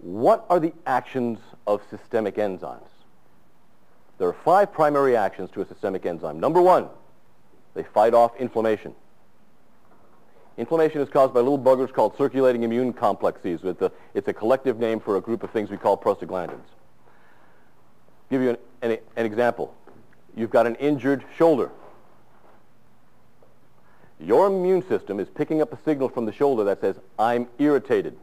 What are the actions of systemic enzymes? There are 5 primary actions to a systemic enzyme. Number 1, they fight off inflammation. Inflammation is caused by little buggers called circulating immune complexes. It's a collective name for a group of things we call prostaglandins. Give you an example. You've got an injured shoulder. Your immune system is picking up a signal from the shoulder that says, I'm irritated.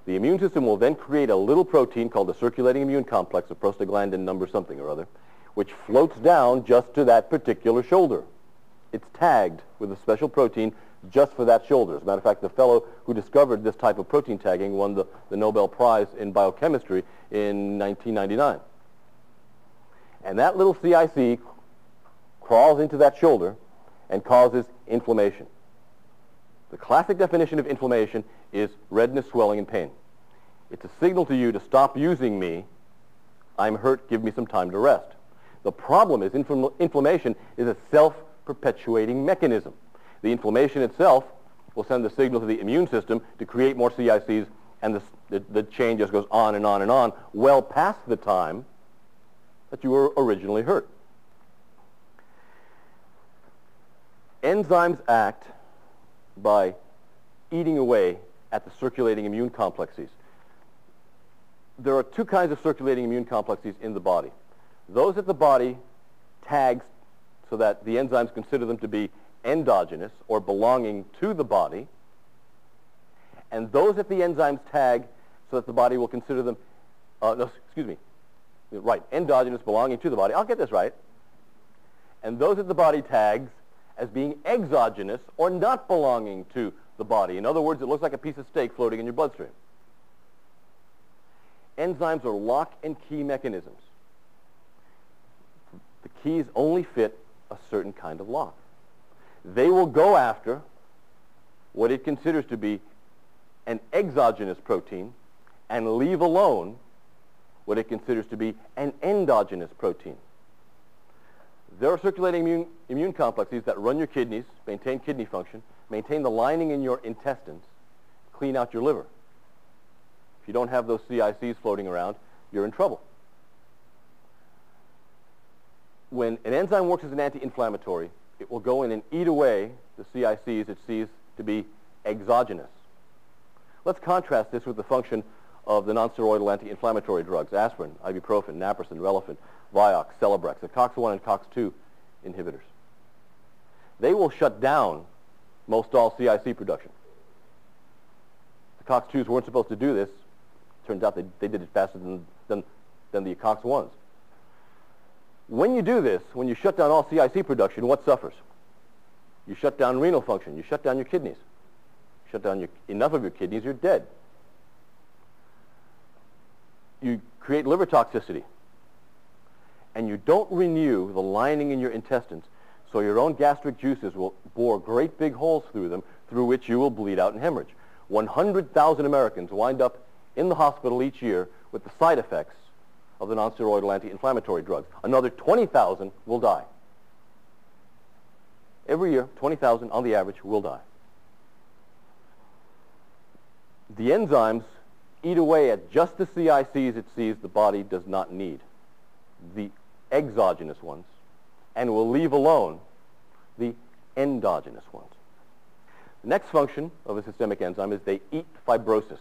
The immune system will then create a little protein called the circulating immune complex, a prostaglandin number something or other, which floats down just to that particular shoulder. It's tagged with a special protein just for that shoulder. As a matter of fact, the fellow who discovered this type of protein tagging won the Nobel Prize in biochemistry in 1999. And that little CIC crawls into that shoulder and causes inflammation. The classic definition of inflammation is redness, swelling, and pain. It's a signal to you to stop using me. I'm hurt. Give me some time to rest. The problem is inflammation is a self-perpetuating mechanism. The inflammation itself will send the signal to the immune system to create more CICs, and the chain just goes on and on and on, well past the time that you were originally hurt. Enzymes act by eating away at the circulating immune complexes. There are 2 kinds of circulating immune complexes in the body. Those that the body tags so that the enzymes consider them to be endogenous or belonging to the body, and those that the enzymes tag so that the body will consider them, endogenous, belonging to the body. I'll get this right. And those that the body tags as being exogenous or not belonging to the body. In other words, it looks like a piece of steak floating in your bloodstream. Enzymes are lock and key mechanisms. The keys only fit a certain kind of lock. They will go after what it considers to be an exogenous protein and leave alone what it considers to be an endogenous protein. There are circulating immune complexes that run your kidneys, maintain kidney function, maintain the lining in your intestines, clean out your liver. If you don't have those CICs floating around, you're in trouble. When an enzyme works as an anti-inflammatory, it will go in and eat away the CICs it sees to be exogenous. Let's contrast this with the function of the nonsteroidal anti-inflammatory drugs, aspirin, ibuprofen, naproxen, Relafin, Vioxx, Celebrex, the COX-1 and COX-2 inhibitors. They will shut down most all CIC production. The COX-2s weren't supposed to do this. Turns out they did it faster than the COX-1s. When you do this, when you shut down all CIC production, what suffers? You shut down renal function. You shut down your kidneys. You shut down enough of your kidneys, you're dead. You create liver toxicity. And you don't renew the lining in your intestines, so your own gastric juices will bore great big holes through them, through which you will bleed out and hemorrhage. 100,000 Americans wind up in the hospital each year with the side effects of the nonsteroidal anti-inflammatory drugs. Another 20,000 will die. Every year, 20,000 on the average will die. The enzymes eat away at just the CICs it sees the body does not need, the exogenous ones, and will leave alone the endogenous ones. The next function of a systemic enzyme is they eat fibrosis.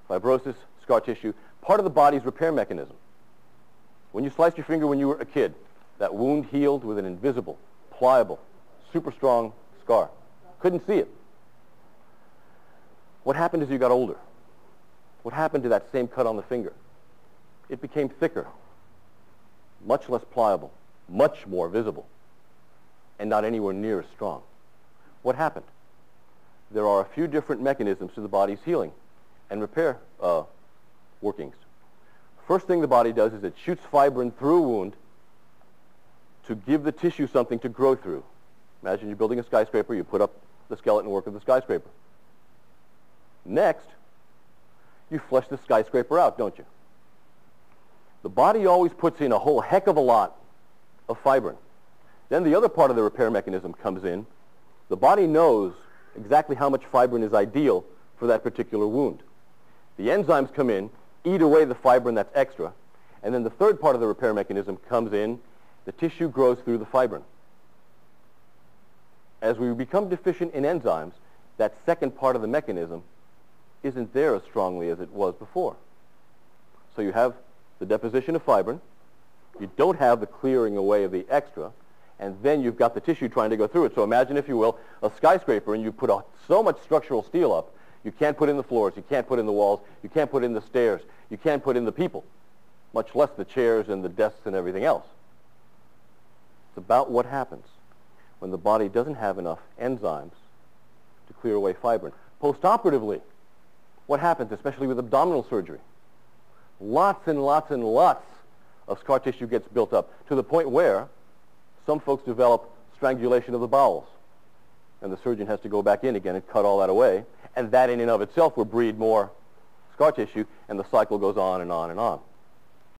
Fibrosis, scar tissue, part of the body's repair mechanism. When you sliced your finger when you were a kid, that wound healed with an invisible, pliable, super strong scar. Couldn't see it. What happened as you got older? What happened to that same cut on the finger? It became thicker, much less pliable, much more visible, and not anywhere near as strong. What happened? There are a few different mechanisms to the body's healing and repair workings. First thing the body does is it shoots fibrin through a wound to give the tissue something to grow through. Imagine you're building a skyscraper, you put up the skeleton work of the skyscraper. Next, you flesh the skyscraper out, don't you? The body always puts in a whole heck of a lot of fibrin. Then the other part of the repair mechanism comes in. The body knows exactly how much fibrin is ideal for that particular wound. The enzymes come in, eat away the fibrin that's extra, and then the third part of the repair mechanism comes in. The tissue grows through the fibrin. As we become deficient in enzymes, that second part of the mechanism isn't there as strongly as it was before. So you have the deposition of fibrin, you don't have the clearing away of the extra, and then you've got the tissue trying to go through it. So imagine, if you will, a skyscraper, and you put so much structural steel up, you can't put in the floors, you can't put in the walls, you can't put in the stairs, you can't put in the people, much less the chairs and the desks and everything else. It's about what happens when the body doesn't have enough enzymes to clear away fibrin. Postoperatively, what happens, especially with abdominal surgery? Lots and lots and lots of scar tissue gets built up, to the point where some folks develop strangulation of the bowels, and the surgeon has to go back in again and cut all that away, and that in and of itself will breed more scar tissue, and the cycle goes on and on and on.